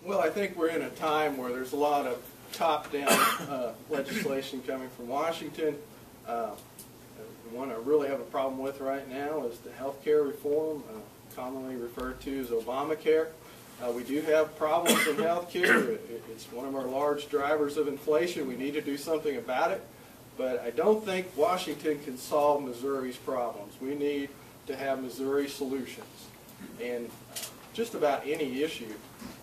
Well, I think we're in a time where there's a lot of top-down legislation coming from Washington. The one I really have a problem with right now is the health care reform, commonly referred to as Obamacare. We do have problems in health care. It's one of our large drivers of inflation. We need to do something about it. But I don't think Washington can solve Missouri's problems. We need to have Missouri solutions. And just about any issue,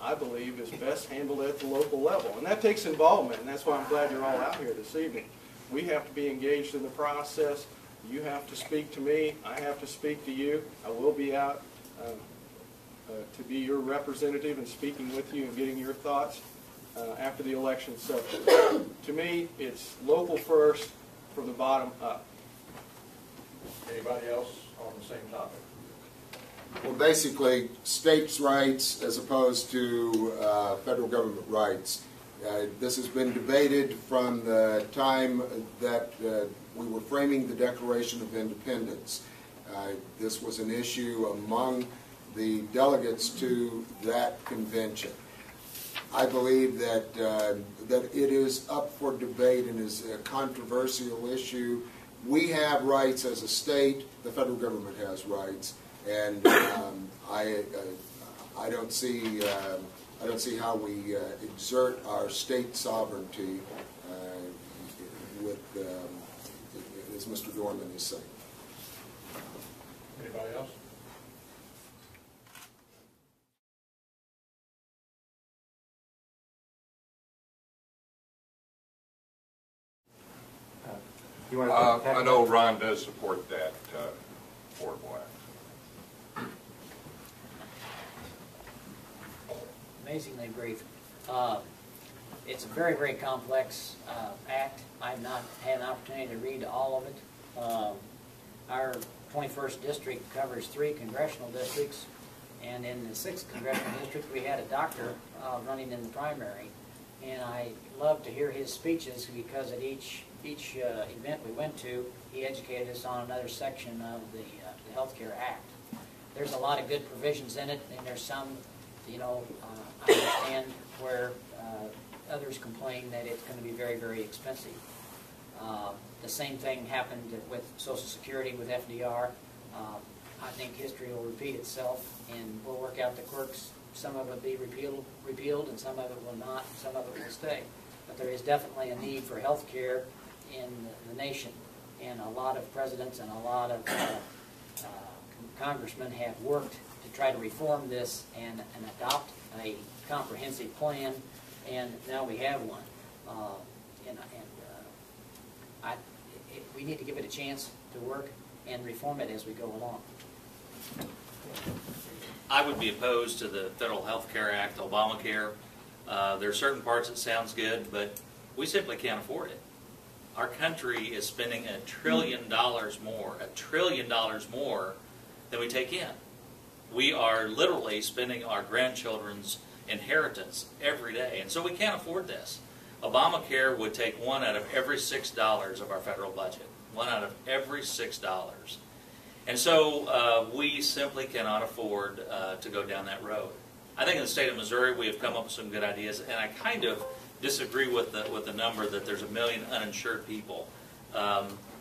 I believe, is best handled at the local level. And that takes involvement, and that's why I'm glad you're all out here this evening. We have to be engaged in the process. You have to speak to me. I have to speak to you. I will be out to be your representative and speaking with you and getting your thoughts after the election. So to me, it's local first from the bottom up. Anybody else on the same topic? Well, basically, states' rights as opposed to federal government rights. This has been debated from the time that we were framing the Declaration of Independence. This was an issue among the delegates to that convention. I believe that that it is up for debate and is a controversial issue. We have rights as a state. The federal government has rights, and I don't see how we exert our state sovereignty with as Mr. Dorman is saying. Anybody else? I know Ron does support that Affordable Act. Amazingly brief. It's a very, very complex act. I've not had an opportunity to read all of it. Our 21st district covers 3 congressional districts, and in the 6th congressional district we had a doctor running in the primary, and I love to hear his speeches because at each event we went to, he educated us on another section of the Health Care Act. There's a lot of good provisions in it, and there's some, you know, I understand where others complain that it's going to be very, very expensive. The same thing happened with Social Security with FDR. I think history will repeat itself, and we'll work out the quirks. Some of it will be repealed, and some of it will not, and some of it will stay. But there is definitely a need for health care in the nation, and a lot of presidents and a lot of congressmen have worked to try to reform this and adopt a comprehensive plan, and now we have one. We need to give it a chance to work and reform it as we go along. I would be opposed to the Federal Health Care Act, Obamacare. There are certain parts that sounds good, but we simply can't afford it. Our country is spending $1 trillion more, $1 trillion more than we take in. We are literally spending our grandchildren's inheritance every day, and so we can't afford this. Obamacare would take $1 out of every $6 of our federal budget, $1 out of every $6. And so we simply cannot afford to go down that road. I think in the state of Missouri we have come up with some good ideas, and I kind of disagree with the number that there's 1 million uninsured people.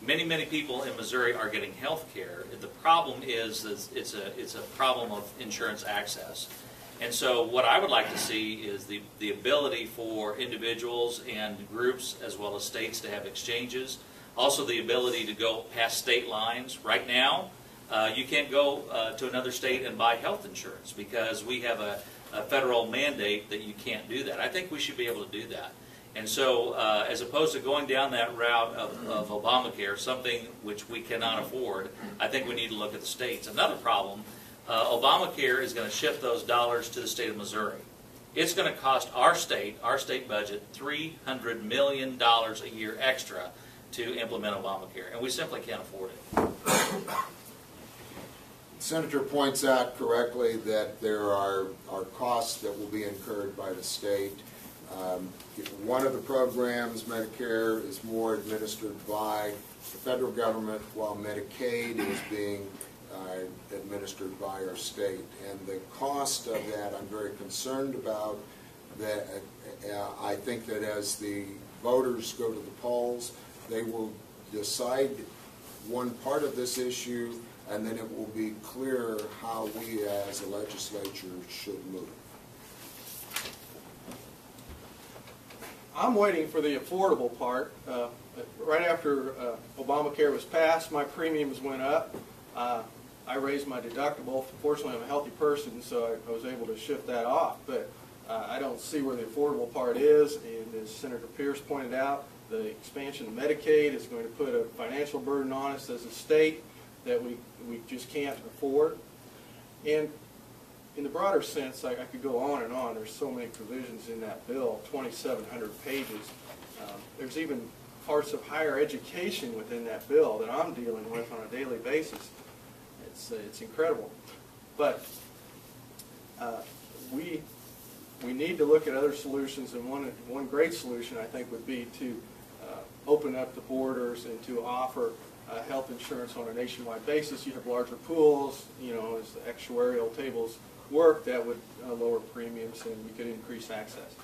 Many people in Missouri are getting health care. The problem is it's a problem of insurance access. And so what I would like to see is the ability for individuals and groups as well as states to have exchanges. Also the ability to go past state lines. Right now, you can't go to another state and buy health insurance because we have a federal mandate that you can't do that. I think we should be able to do that. And so as opposed to going down that route of Obamacare, something which we cannot afford, I think we need to look at the states. Another problem, Obamacare is going to shift those dollars to the state of Missouri. It's going to cost our state budget, $300 million a year extra to implement Obamacare, and we simply can't afford it. The Senator points out correctly that there are costs that will be incurred by the state. One of the programs, Medicare, is more administered by the federal government, while Medicaid is being administered by our state. And the cost of that I'm very concerned about that I think that as the voters go to the polls, they will decide one part of this issue, and then it will be clear how we as a legislature should move. I'm waiting for the affordable part. Right after Obamacare was passed, my premiums went up. I raised my deductible. Fortunately, I'm a healthy person, so I was able to shift that off. But I don't see where the affordable part is. And as Senator Pierce pointed out, the expansion of Medicaid is going to put a financial burden on us as a state that we just can't afford. And in the broader sense, I could go on and on. There's so many provisions in that bill, 2,700 pages. There's even parts of higher education within that bill that I'm dealing with on a daily basis. It's incredible. But we need to look at other solutions, and one great solution I think would be to open up the borders and to offer health insurance on a nationwide basis. You have larger pools, you know, as the actuarial tables work, that would lower premiums and we could increase access.